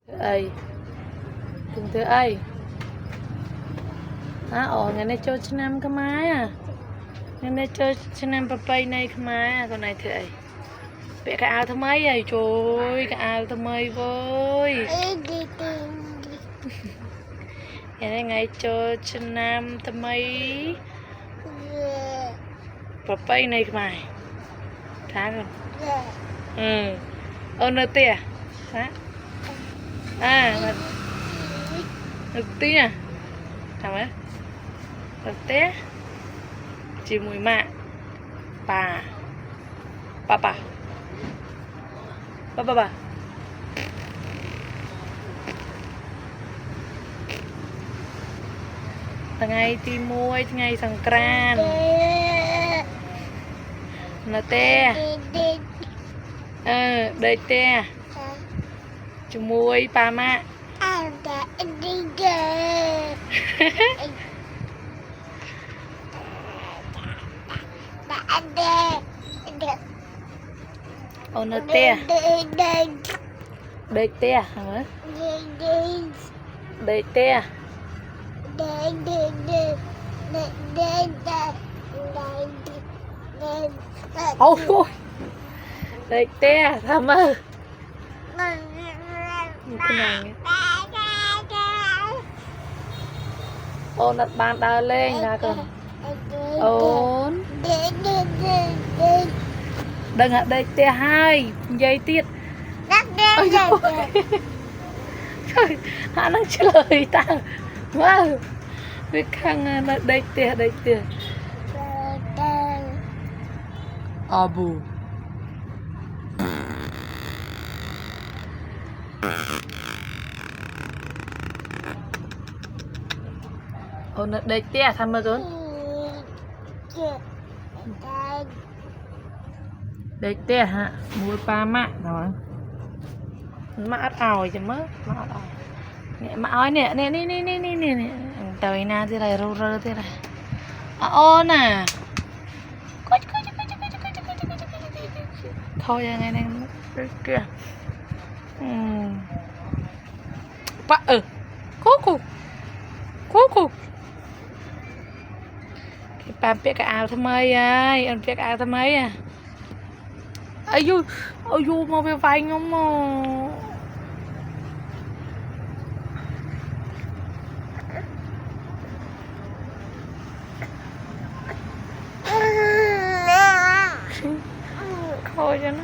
Ơi, từng thứ ấy. Ngày nay cho năm cái máy à. Ngày nay cho năm papai này cái máy à, con này thứ ấy. Vẽ cái áo thơm mấy vậy trời, cái áo thơm mấy với. Ngày nay ngày cho năm thơm mấy. Papai này cái máy. Thả con. Nó tè. Hả? Nó tè. Thằng ấy. Nó tè. Chỉ mùi mạ. Bà. Papa. Ba. Ngày tí muối, ngày sẵn kran. Nó tè. Đây tè. Chú muối, ba mạ. Nó tè. Đây tè hả? Đây tè. Ôi ôi. Đây tè thầm ơ. Cái này. Nó bàn đào lên ra con. Đừng ạ, đây tè hai giây tiết. Ôi trời, hắn đang trả lời ta. Wow. Việc khăn đây tè. Abu. Nó đây tè thăm mơ con. Đây tè hả? Mua ba mạ rồi. Mạ ảo chứ mất. Mạ ơi nè. Tới na thế này rơ thế này. Nè. Thôi ngày này kìa. Bạ Cố. Cái bà biết cái áo thơm mấy ai, anh biết áo thơm mấy à. Ôi du mà về vay không mà. Thôi cho nó.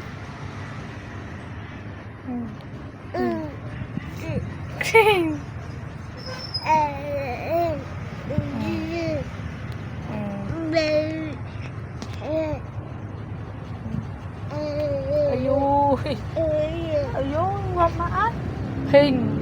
Ôi ngon má. Hình